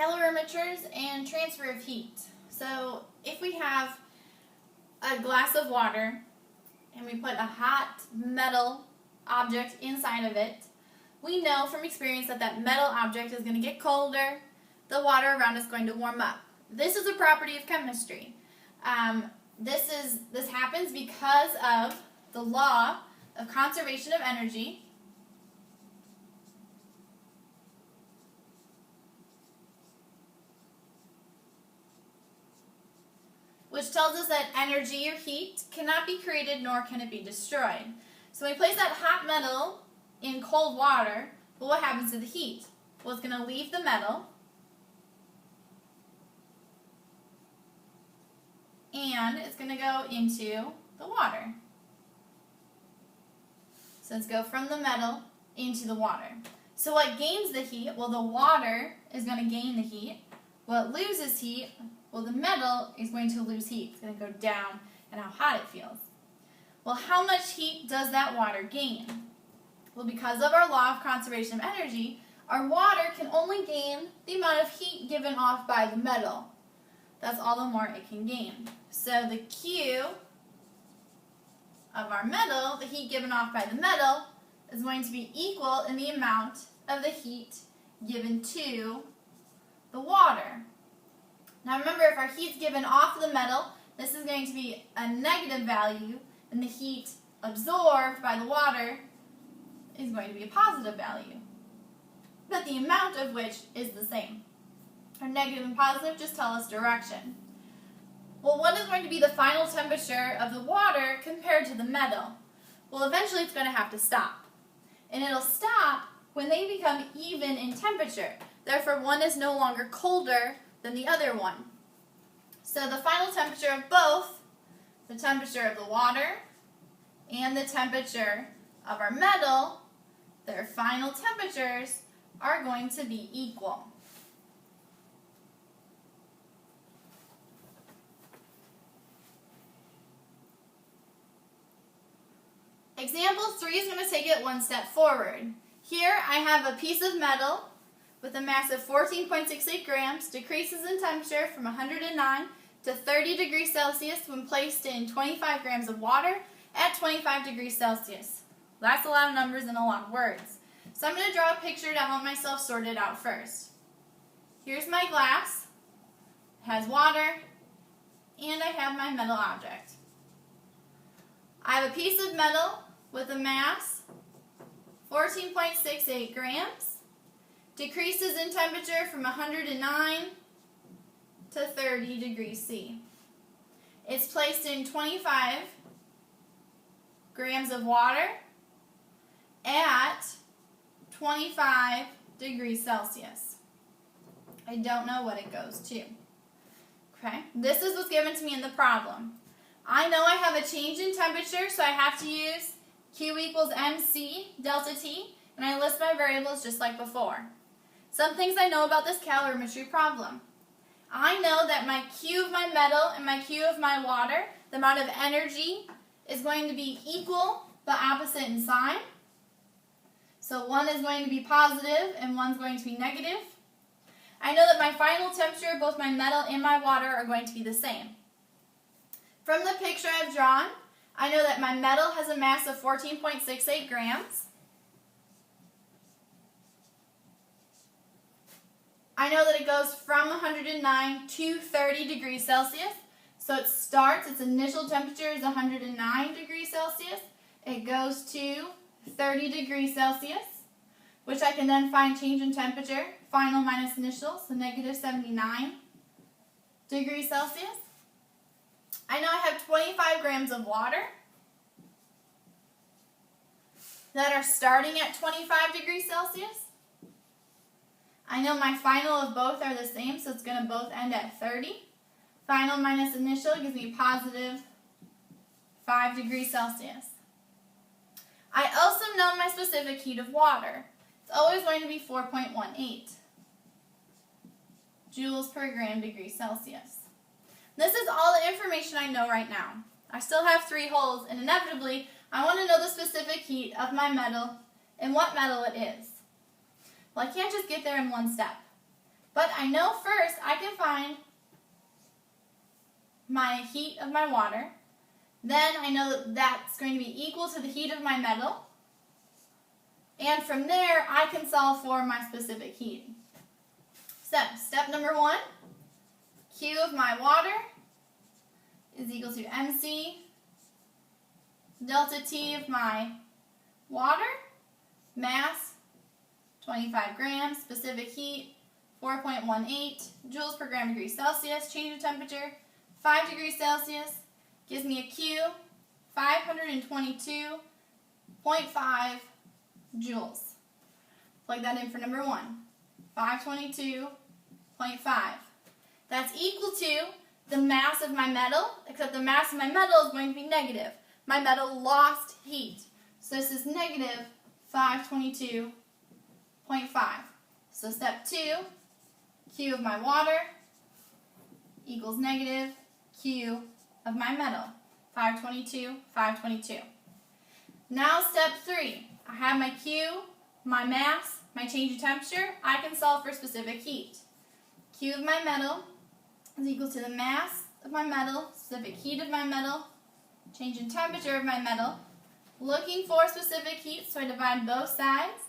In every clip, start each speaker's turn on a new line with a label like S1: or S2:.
S1: calorimeters and transfer of heat. So if we have a glass of water and we put a hot metal object inside of it, we know from experience that that metal object is going to get colder, the water around is going to warm up. This is a property of chemistry. This happens because of the law of conservation of energy, which tells us that energy or heat cannot be created nor can it be destroyed. So when we place that hot metal in cold water, well, what happens to the heat? Well, it's going to leave the metal and it's going to go into the water. So let's go from the metal into the water. So what gains the heat? Well, the water is going to gain the heat. What loses heat? Well, the metal is going to lose heat. It's going to go down and how hot it feels. Well, how much heat does that water gain? Well, because of our law of conservation of energy, our water can only gain the amount of heat given off by the metal. That's all the more it can gain. So the Q of our metal, the heat given off by the metal, is going to be equal in the amount of the heat given to the water. Now remember, if our heat's given off the metal, this is going to be a negative value, and the heat absorbed by the water is going to be a positive value, but the amount of which is the same. Our negative and positive just tell us direction. Well, what is going to be the final temperature of the water compared to the metal? Well, eventually it's going to have to stop. And it'll stop when they become even in temperature. Therefore, one is no longer colder than the other one. So the final temperature of both, the temperature of the water and the temperature of our metal, their final temperatures are going to be equal. Example 3 is going to take it one step forward. Here I have a piece of metal with a mass of 14.68 grams, decreases in temperature from 109 to 30 degrees Celsius when placed in 25 grams of water at 25 degrees Celsius. That's a lot of numbers and a lot of words. So I'm going to draw a picture to help myself sort it out first. Here's my glass, it has water, and I have my metal object. I have a piece of metal with a mass 14.68 grams, decreases in temperature from 109 to 30 degrees C. It's placed in 25 grams of water at 25 degrees Celsius. I don't know what it goes to. Okay, this is what's given to me in the problem. I know I have a change in temperature, so I have to use Q equals MC delta T, and I list my variables just like before. Some things I know about this calorimetry problem. I know that my Q of my metal and my Q of my water, the amount of energy, is going to be equal but opposite in sign. So one is going to be positive and one's going to be negative. I know that my final temperature of both my metal and my water are going to be the same. From the picture I've drawn, I know that my metal has a mass of 14.68 grams. I know that it goes from 109 to 30 degrees Celsius. So it starts, its initial temperature is 109 degrees Celsius. It goes to 30 degrees Celsius, which I can then find change in temperature, final minus initial, so negative 79 degrees Celsius. I know I have 25 grams of water that are starting at 25 degrees Celsius. I know my final of both are the same, so it's going to both end at 30. Final minus initial gives me positive 5 degrees Celsius. I also know my specific heat of water. It's always going to be 4.18 joules per gram degree Celsius. This is all the information I know right now. I still have 3 holes, and inevitably, I want to know the specific heat of my metal and what metal it is. Well, I can't just get there in one step. But I know first I can find my heat of my water. Then I know that that's going to be equal to the heat of my metal. And from there, I can solve for my specific heat. So, step number 1, Q of my water is equal to MC delta T of my water, mass, 25 grams, specific heat, 4.18 joules per gram degree Celsius, change of temperature, 5 degrees Celsius, gives me a Q, 522.5 joules. Plug that in for number 1, 522.5. That's equal to the mass of my metal, except the mass of my metal is going to be negative. My metal lost heat. So this is negative 522.5. So step 2, Q of my water equals negative Q of my metal, 522. Now step 3, I have my Q, my mass, my change of temperature. I can solve for specific heat. Q of my metal is equal to the mass of my metal, specific heat of my metal, change in temperature of my metal. Looking for specific heat, so I divide both sides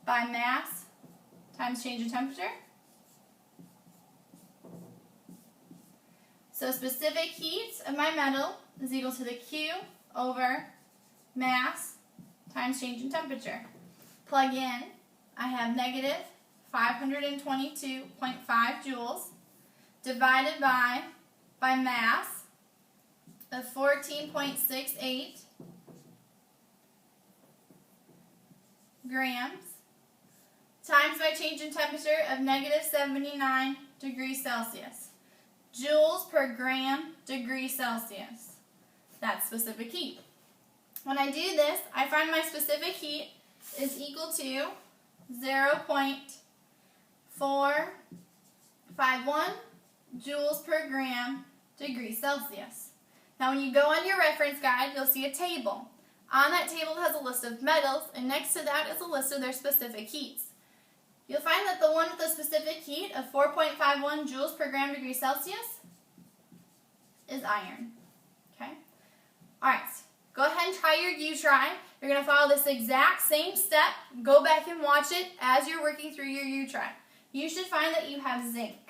S1: by mass times change of temperature. So specific heat of my metal is equal to the Q over mass times change in temperature. Plug in, I have negative 522.5 joules divided by mass of 14.68 grams times my change in temperature of negative 79 degrees Celsius. Joules per gram degree Celsius. That's specific heat. When I do this, I find my specific heat is equal to 0.451 joules per gram degree Celsius. Now when you go on your reference guide, you'll see a table. On that table it has a list of metals, and next to that is a list of their specific heats. You'll find that the one with the specific heat of 4.51 joules per gram degree Celsius is iron. Okay? Alright, go ahead and try your U-try. You're going to follow this exact same step. Go back and watch it as you're working through your U-try. You should find that you have zinc.